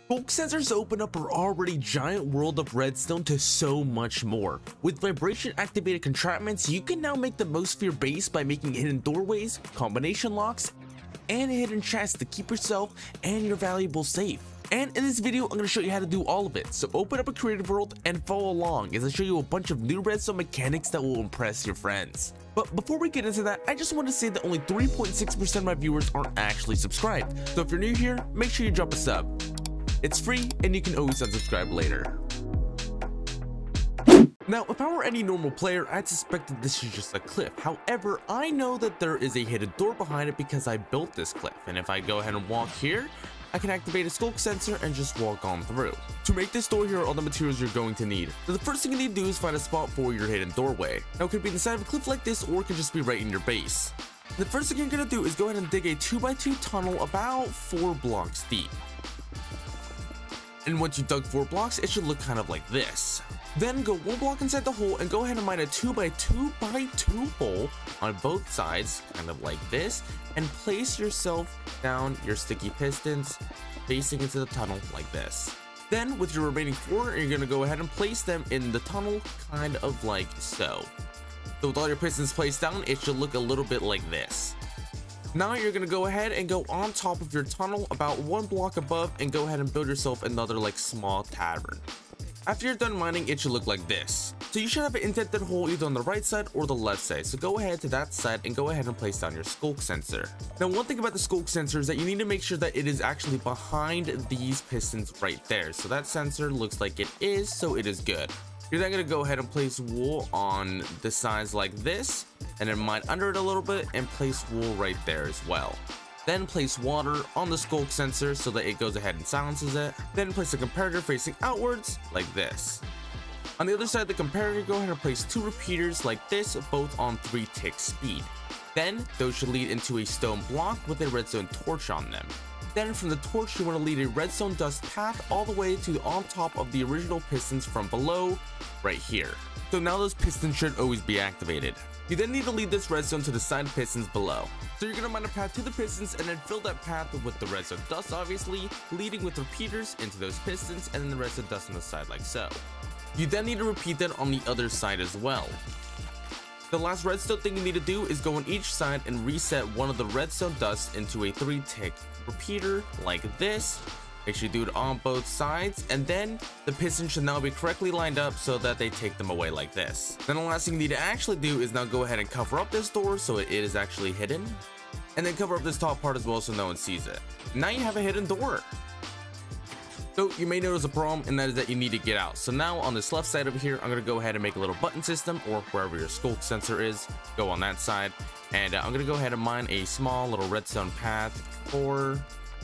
Sculk sensors open up our already giant world of redstone to so much more. With vibration activated entrapments, you can now make the most of your base by making hidden doorways, combination locks, and hidden chests to keep yourself and your valuables safe. And in this video, I'm going to show you how to do all of it. So open up a creative world and follow along as I show you a bunch of new redstone mechanics that will impress your friends. But before we get into that, I just want to say that only 3.6% of my viewers aren't actually subscribed. So if you're new here, make sure you drop a sub. It's free and you can always unsubscribe later. Now, if I were any normal player, I'd suspect that this is just a cliff. However, I know that there is a hidden door behind it because I built this cliff. And if I go ahead and walk here, I can activate a Sculk sensor and just walk on through. To make this door, here are all the materials you're going to need. So the first thing you need to do is find a spot for your hidden doorway. Now, it could be the side of a cliff like this, or it could just be right in your base. The first thing you're going to do is go ahead and dig a 2x2 tunnel about 4 blocks deep. And once you dug 4 blocks, it should look kind of like this. Then go 1 block inside the hole and go ahead and mine a 2x2x2 hole on both sides, kind of like this, and place yourself down your sticky pistons facing into the tunnel like this. Then with your remaining 4, you're going to go ahead and place them in the tunnel kind of like so. So with all your pistons placed down, it should look a little bit like this. Now you're going to go ahead and go on top of your tunnel about 1 block above and go ahead and build yourself another like small tavern. After you're done mining, it should look like this. So you should have an indented hole either on the right side or the left side. So go ahead to that side and go ahead and place down your Sculk sensor. Now one thing about the Sculk sensor is that you need to make sure that it is actually behind these pistons right there. So that sensor looks like it is, so it is good. You're then going to go ahead and place wool on the sides like this, and then mine under it a little bit and place wool right there as well. Then place water on the Sculk sensor so that it goes ahead and silences it. Then place a comparator facing outwards like this. On the other side of the comparator, go ahead and place 2 repeaters like this, both on 3 tick speed. Then those should lead into a stone block with a redstone torch on them. Then from the torch, you want to lead a redstone dust path all the way to on top of the original pistons from below, right here. So now those pistons should always be activated. You then need to lead this redstone to the side pistons below. So you're going to mine a path to the pistons and then fill that path with the redstone dust, obviously, leading with repeaters into those pistons and then the redstone dust on the side like so. You then need to repeat that on the other side as well. The last redstone thing you need to do is go on each side and reset one of the redstone dust into a 3-tick repeater like this. Make sure you do it on both sides, and then the pistons should now be correctly lined up so that they take them away like this. Then the last thing you need to actually do is now go ahead and cover up this door so it is actually hidden, and then cover up this top part as well so no one sees it. Now you have a hidden door. So you may notice a problem, and that is that you need to get out. So now on this left side over here, I'm going to go ahead and make a little button system, or wherever your Sculk sensor is, go on that side. And I'm going to go ahead and mine a small little redstone path for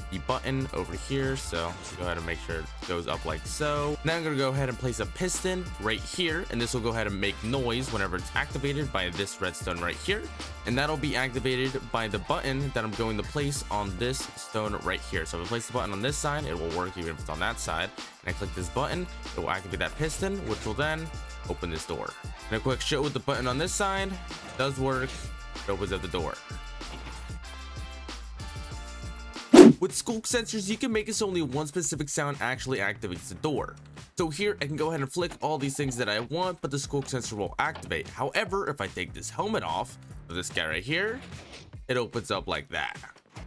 the button over here. So go ahead and make sure it goes up like so. Now I'm going to go ahead and place a piston right here, and this will go ahead and make noise whenever it's activated by this redstone right here, and that'll be activated by the button that I'm going to place on this stone right here. So if I place the button on this side, it will work even if it's on that side, and I click this button, it will activate that piston, which will then open this door. And a quick show with the button on this side does work. It opens up the door. With Sculk sensors, you can make it so only one specific sound actually activates the door. So here, I can go ahead and flick all these things that I want, but the Sculk sensor will activate. However, if I take this helmet off of this guy right here, it opens up like that.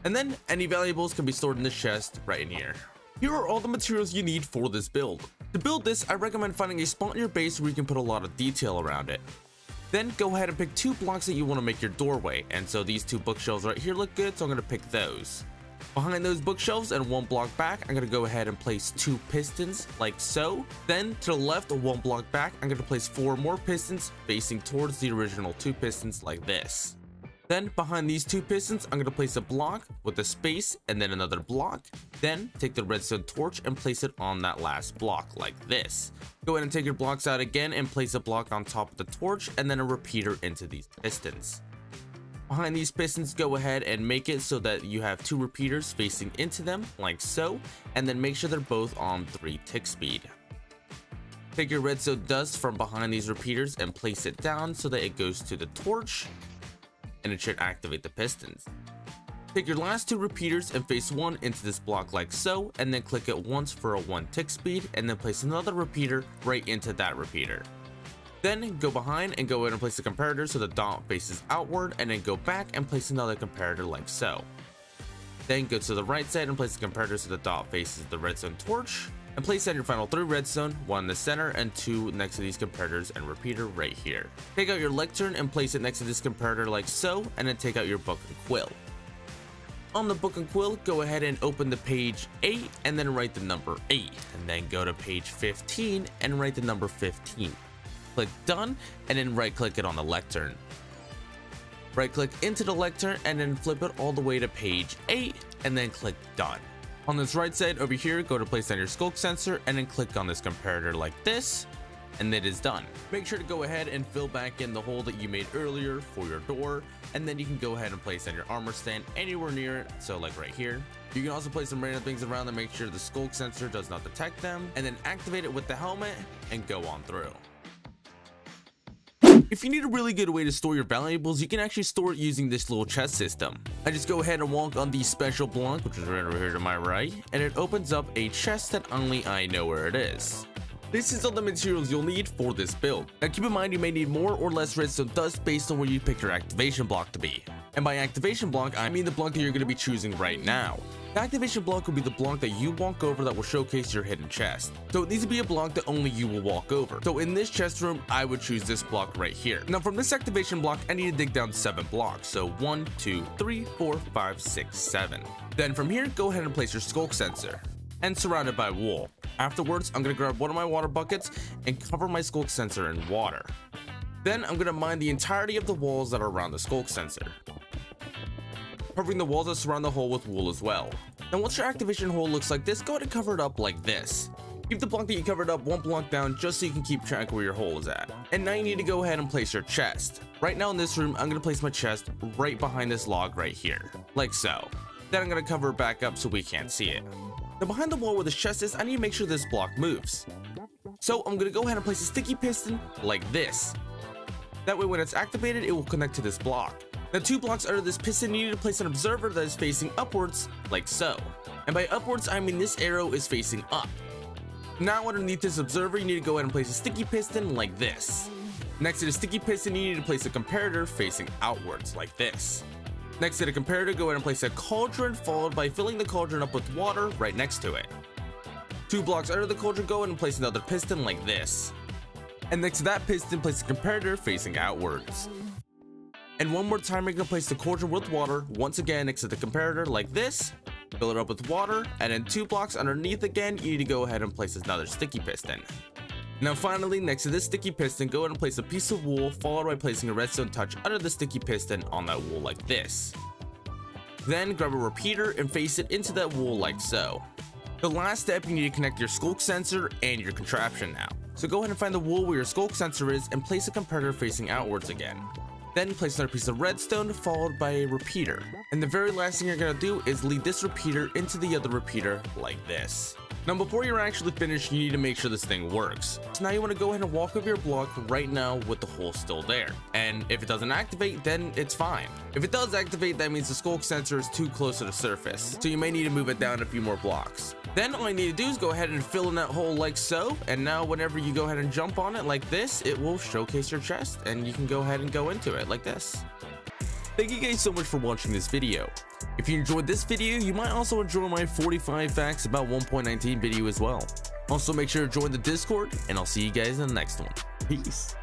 And then any valuables can be stored in this chest right in here. Here are all the materials you need for this build. To build this, I recommend finding a spot in your base where you can put a lot of detail around it. Then go ahead and pick 2 blocks that you want to make your doorway. And so these 2 bookshelves right here look good, so I'm going to pick those. Behind those bookshelves and 1 block back, I'm going to go ahead and place 2 pistons like so. Then to the left, 1 block back, I'm going to place 4 more pistons facing towards the original 2 pistons like this. Then behind these 2 pistons, I'm going to place a block with a space and then another block. Then take the redstone torch and place it on that last block like this. Go ahead and take your blocks out again and place a block on top of the torch and then a repeater into these pistons. Behind these pistons, go ahead and make it so that you have 2 repeaters facing into them like so, and then make sure they're both on 3 tick speed. Take your redstone dust from behind these repeaters and place it down so that it goes to the torch, and it should activate the pistons. Take your last two repeaters and place one into this block like so, and then click it once for a 1 tick speed, and then place another repeater right into that repeater. Then go behind and go ahead and place the comparator so the dot faces outward, and then go back and place another comparator like so. Then go to the right side and place the comparator so the dot faces the redstone torch, and place down your final 3 redstone, 1 in the center and 2 next to these comparators and repeater right here. Take out your lectern and place it next to this comparator like so, and then take out your book and quill. On the book and quill, go ahead and open the page 8 and then write the number 8, and then go to page 15 and write the number 15. Click done, and then right click it on the lectern. Right click into the lectern and then flip it all the way to page 8 and then click done. On this right side over here, go to place down your Sculk sensor and then click on this comparator like this, and it is done. Make sure to go ahead and fill back in the hole that you made earlier for your door, and then you can go ahead and place down your armor stand anywhere near it, so like right here. You can also place some random things around to make sure the Sculk sensor does not detect them, and then activate it with the helmet and go on through. If you need a really good way to store your valuables, you can actually store it using this little chest system. I just go ahead and walk on the special block, which is right over here to my right, and it opens up a chest that only I know where it is. This is all the materials you'll need for this build. Now keep in mind you may need more or less redstone dust based on where you pick your activation block to be. And by activation block, I mean the block that you're going to be choosing right now. The activation block will be the block that you walk over that will showcase your hidden chest. So it needs to be a block that only you will walk over. So in this chest room, I would choose this block right here. Now from this activation block, I need to dig down 7 blocks. So 1, 2, 3, 4, 5, 6, 7. Then from here, go ahead and place your Sculk sensor and surround it by wool. Afterwards, I'm going to grab one of my water buckets and cover my Sculk sensor in water. Then I'm going to mine the entirety of the walls that are around the Sculk sensor, covering the walls that surround the hole with wool as well. Now once your activation hole looks like this, go ahead and cover it up like this. Keep the block that you covered up 1 block down just so you can keep track of where your hole is at. And now you need to go ahead and place your chest. Right now in this room, I'm going to place my chest right behind this log right here, like so. Then I'm going to cover it back up so we can't see it. Now behind the wall where this chest is, I need to make sure this block moves. So I'm going to go ahead and place a sticky piston like this. That way when it's activated, it will connect to this block. Now 2 blocks under this piston, you need to place an observer that is facing upwards, like so. And by upwards, I mean this arrow is facing up. Now underneath this observer, you need to go ahead and place a sticky piston like this. Next to the sticky piston, you need to place a comparator facing outwards, like this. Next to the comparator, go ahead and place a cauldron, followed by filling the cauldron up with water right next to it. 2 blocks under the cauldron, go ahead and place another piston like this. And next to that piston, place a comparator facing outwards. And one more time, you're going to place the cauldron with water once again next to the comparator like this, fill it up with water, and then 2 blocks underneath again, you need to go ahead and place another sticky piston. Now finally, next to this sticky piston, go ahead and place a piece of wool, followed by placing a redstone touch under the sticky piston on that wool like this. Then grab a repeater and face it into that wool like so. The last step, you need to connect your Sculk sensor and your contraption now. So go ahead and find the wool where your Sculk sensor is and place a comparator facing outwards again. Then place another piece of redstone followed by a repeater. And the very last thing you're going to do is lead this repeater into the other repeater like this. Now before you're actually finished, you need to make sure this thing works. So now you want to go ahead and walk over your block right now with the hole still there. And if it doesn't activate, then it's fine. If it does activate, that means the Sculk sensor is too close to the surface. So you may need to move it down a few more blocks. Then all you need to do is go ahead and fill in that hole like so. And now whenever you go ahead and jump on it like this, it will showcase your chest and you can go ahead and go into it like this. Thank you guys so much for watching this video. If you enjoyed this video, you might also enjoy my 45 facts about 1.19 video as well. Also make sure to join the Discord, and I'll see you guys in the next one. Peace.